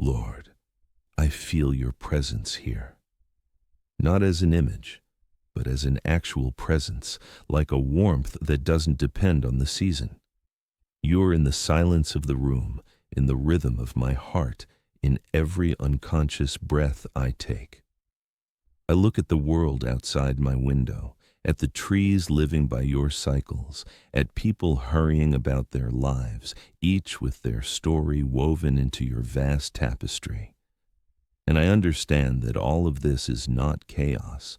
Lord, I feel your presence here, not as an image, but as an actual presence, like a warmth that doesn't depend on the season. You're in the silence of the room, in the rhythm of my heart, in every unconscious breath I take. I look at the world outside my window, at the trees living by your cycles, at people hurrying about their lives, each with their story woven into your vast tapestry. And I understand that all of this is not chaos,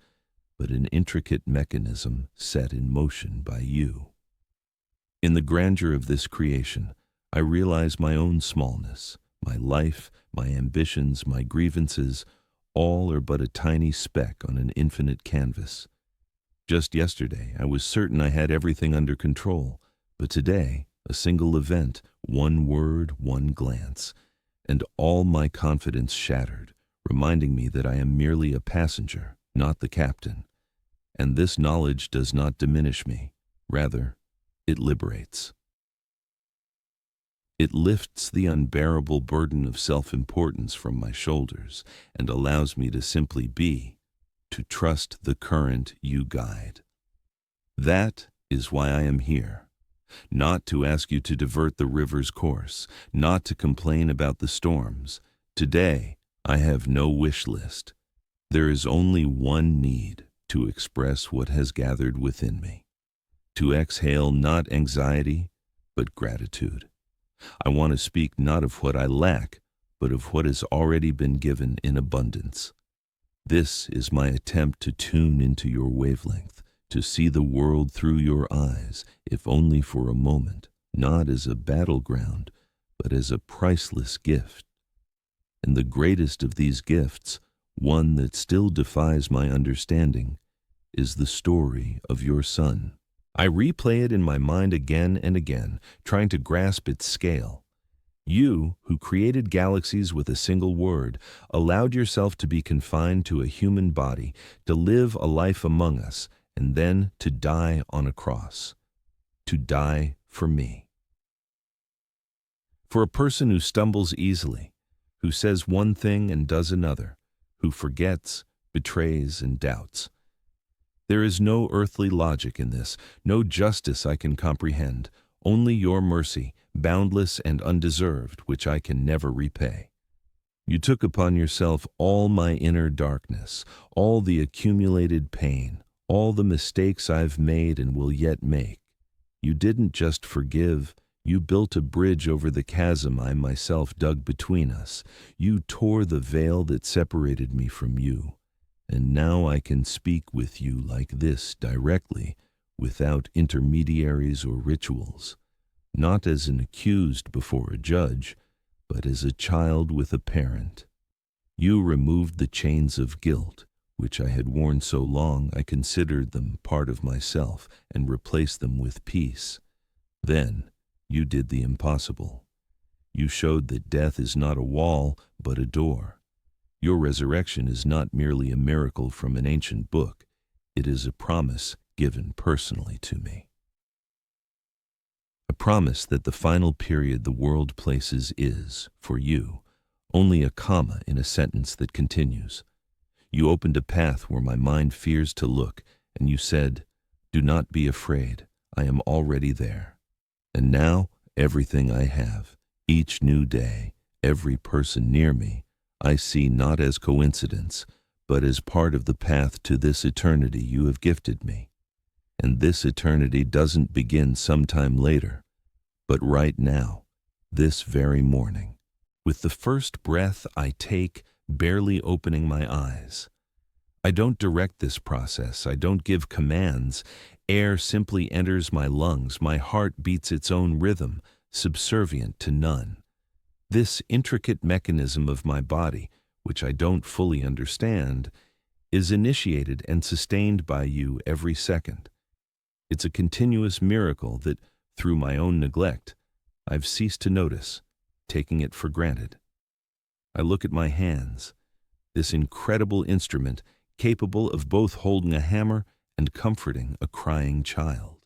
but an intricate mechanism set in motion by you. In the grandeur of this creation, I realize my own smallness, my life, my ambitions, my grievances, all are but a tiny speck on an infinite canvas. Just yesterday, I was certain I had everything under control, but today, a single event, one word, one glance, and all my confidence shattered, reminding me that I am merely a passenger, not the captain. And this knowledge does not diminish me. Rather, it liberates. It lifts the unbearable burden of self-importance from my shoulders and allows me to simply be, to trust the current you guide. That is why I am here. Not to ask you to divert the river's course, not to complain about the storms. Today, I have no wish list. There is only one need: to express what has gathered within me. To exhale not anxiety, but gratitude. I want to speak not of what I lack, but of what has already been given in abundance. This is my attempt to tune into your wavelength, to see the world through your eyes, if only for a moment, not as a battleground, but as a priceless gift. And the greatest of these gifts, one that still defies my understanding, is the story of your son. I replay it in my mind again and again, trying to grasp its scale. You, who created galaxies with a single word, allowed yourself to be confined to a human body, to live a life among us, and then to die on a cross. To die for me. For a person who stumbles easily, who says one thing and does another, who forgets, betrays, and doubts. There is no earthly logic in this, no justice I can comprehend, only your mercy, boundless and undeserved, which I can never repay. You took upon yourself all my inner darkness, all the accumulated pain, all the mistakes I've made and will yet make. You didn't just forgive, you built a bridge over the chasm I myself dug between us. You tore the veil that separated me from you. And now I can speak with you like this directly, without intermediaries or rituals, not as an accused before a judge, but as a child with a parent. You removed the chains of guilt, which I had worn so long I considered them part of myself, and replaced them with peace. Then you did the impossible. You showed that death is not a wall, but a door. Your resurrection is not merely a miracle from an ancient book. It is a promise given personally to me. A promise that the final period the world places is, for you, only a comma in a sentence that continues. You opened a path where my mind fears to look, and you said, "Do not be afraid, I am already there." And now, everything I have, each new day, every person near me, I see not as coincidence, but as part of the path to this eternity you have gifted me. And this eternity doesn't begin sometime later, but right now, this very morning, with the first breath I take, barely opening my eyes. I don't direct this process, I don't give commands. Air simply enters my lungs, my heart beats its own rhythm, subservient to none. This intricate mechanism of my body, which I don't fully understand, is initiated and sustained by you every second. It's a continuous miracle that, through my own neglect, I've ceased to notice, taking it for granted. I look at my hands, this incredible instrument capable of both holding a hammer and comforting a crying child.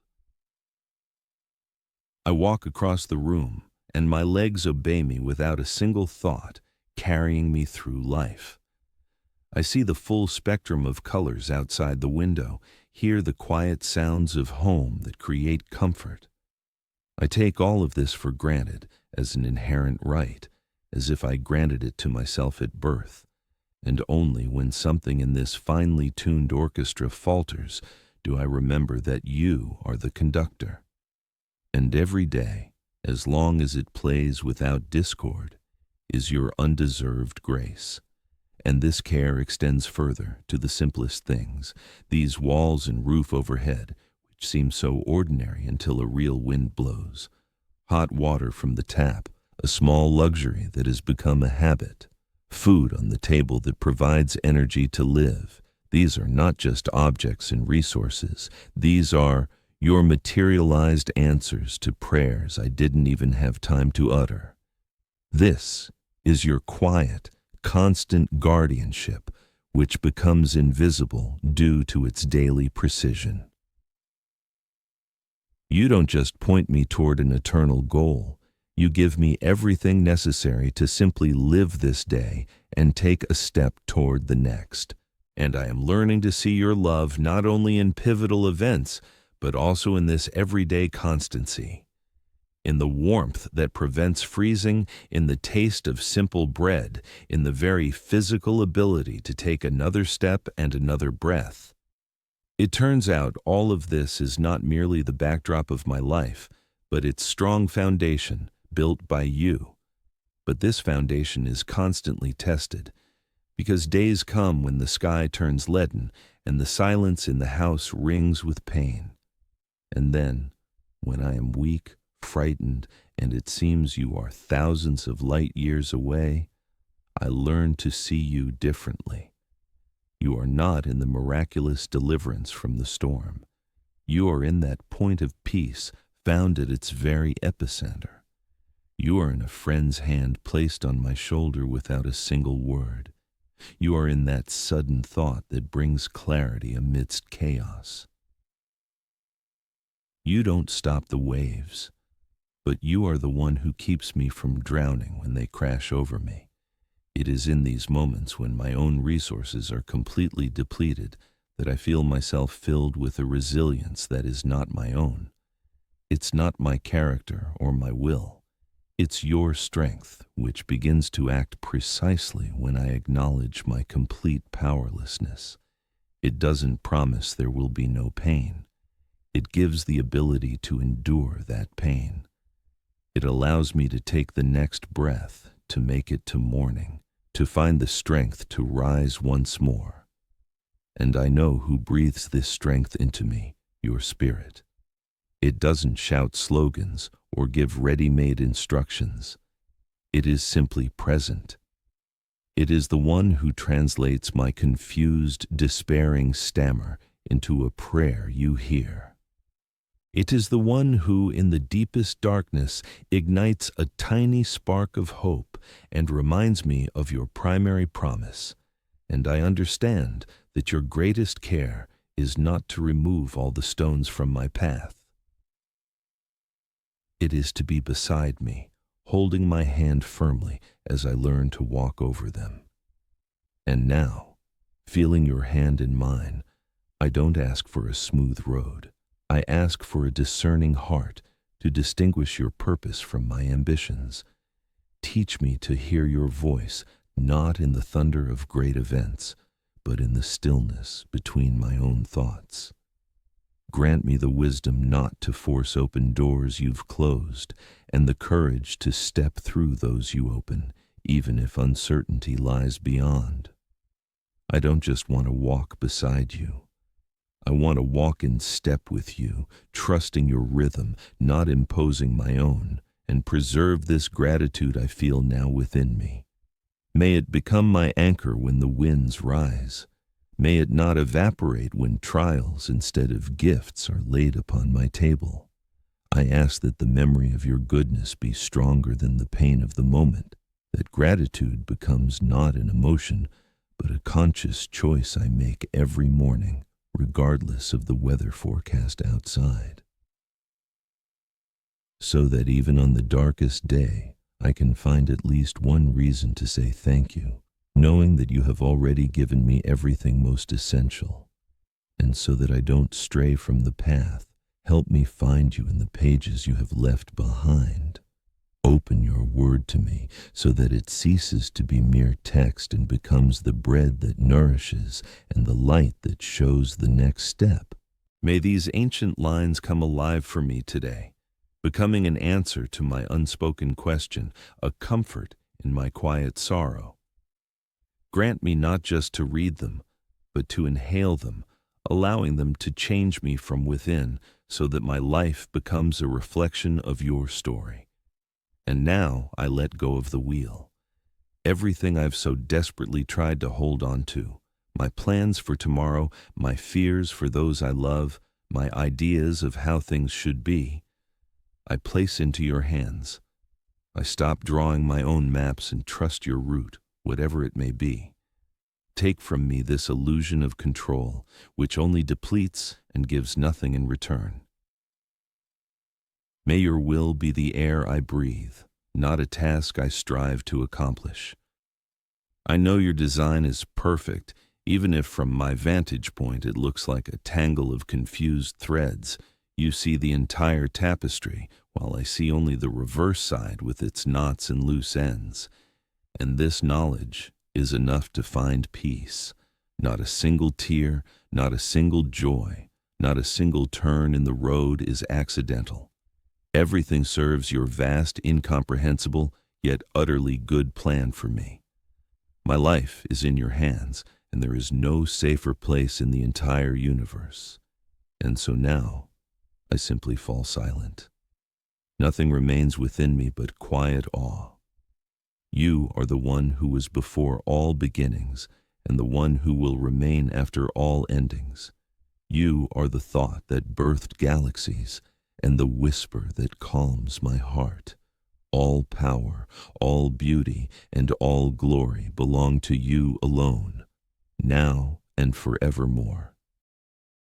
I walk across the room, and my legs obey me without a single thought, carrying me through life. I see the full spectrum of colors outside the window, hear the quiet sounds of home that create comfort. I take all of this for granted as an inherent right, as if I granted it to myself at birth, and only when something in this finely tuned orchestra falters do I remember that you are the conductor. And every day, as long as it plays without discord, is your undeserved grace. And this care extends further to the simplest things, these walls and roof overhead, which seem so ordinary until a real wind blows. Hot water from the tap, a small luxury that has become a habit. Food on the table that provides energy to live. These are not just objects and resources. These are your materialized answers to prayers I didn't even have time to utter. This is your quiet, constant guardianship, which becomes invisible due to its daily precision. You don't just point me toward an eternal goal. You give me everything necessary to simply live this day and take a step toward the next. And I am learning to see your love not only in pivotal events, but also in this everyday constancy. In the warmth that prevents freezing, in the taste of simple bread, in the very physical ability to take another step and another breath. It turns out all of this is not merely the backdrop of my life, but its strong foundation, built by you. But this foundation is constantly tested, because days come when the sky turns leaden and the silence in the house rings with pain. And then, when I am weak, frightened, and it seems you are thousands of light years away, I learn to see you differently. You are not in the miraculous deliverance from the storm. You are in that point of peace found at its very epicenter. You are in a friend's hand placed on my shoulder without a single word. You are in that sudden thought that brings clarity amidst chaos. You don't stop the waves, but you are the one who keeps me from drowning when they crash over me. It is in these moments when my own resources are completely depleted that I feel myself filled with a resilience that is not my own. It's not my character or my will. It's your strength which begins to act precisely when I acknowledge my complete powerlessness. It doesn't promise there will be no pain. It gives the ability to endure that pain. It allows me to take the next breath, to make it to morning, to find the strength to rise once more. And I know who breathes this strength into me, your spirit. It doesn't shout slogans or give ready-made instructions. It is simply present. It is the one who translates my confused, despairing stammer into a prayer you hear. It is the one who, in the deepest darkness, ignites a tiny spark of hope and reminds me of your primary promise. And I understand that your greatest care is not to remove all the stones from my path. It is to be beside me, holding my hand firmly as I learn to walk over them. And now, feeling your hand in mine, I don't ask for a smooth road. I ask for a discerning heart to distinguish your purpose from my ambitions. Teach me to hear your voice, not in the thunder of great events, but in the stillness between my own thoughts. Grant me the wisdom not to force open doors you've closed, and the courage to step through those you open, even if uncertainty lies beyond. I don't just want to walk beside you. I want to walk in step with you, trusting your rhythm, not imposing my own, and preserve this gratitude I feel now within me. May it become my anchor when the winds rise. May it not evaporate when trials instead of gifts are laid upon my table. I ask that the memory of your goodness be stronger than the pain of the moment, that gratitude becomes not an emotion, but a conscious choice I make every morning, regardless of the weather forecast outside. So that even on the darkest day, I can find at least one reason to say thank you, knowing that you have already given me everything most essential. And so that I don't stray from the path, help me find you in the pages you have left behind. Open your word to me so that it ceases to be mere text and becomes the bread that nourishes and the light that shows the next step. May these ancient lines come alive for me today, becoming an answer to my unspoken question, a comfort in my quiet sorrow. Grant me not just to read them, but to inhale them, allowing them to change me from within so that my life becomes a reflection of your story. And now I let go of the wheel. Everything I've so desperately tried to hold on to, my plans for tomorrow, my fears for those I love, my ideas of how things should be, I place into your hands. I stop drawing my own maps and trust your route, whatever it may be. Take from me this illusion of control, which only depletes and gives nothing in return. May your will be the air I breathe, not a task I strive to accomplish. I know your design is perfect, even if from my vantage point it looks like a tangle of confused threads. You see the entire tapestry, while I see only the reverse side with its knots and loose ends. And this knowledge is enough to find peace. Not a single tear, not a single joy, not a single turn in the road is accidental. Everything serves your vast, incomprehensible, yet utterly good plan for me. My life is in your hands, and there is no safer place in the entire universe. And so now, I simply fall silent. Nothing remains within me but quiet awe. You are the one who was before all beginnings, and the one who will remain after all endings. You are the thought that birthed galaxies, and the whisper that calms my heart. All power, all beauty, and all glory belong to you alone, now and forevermore.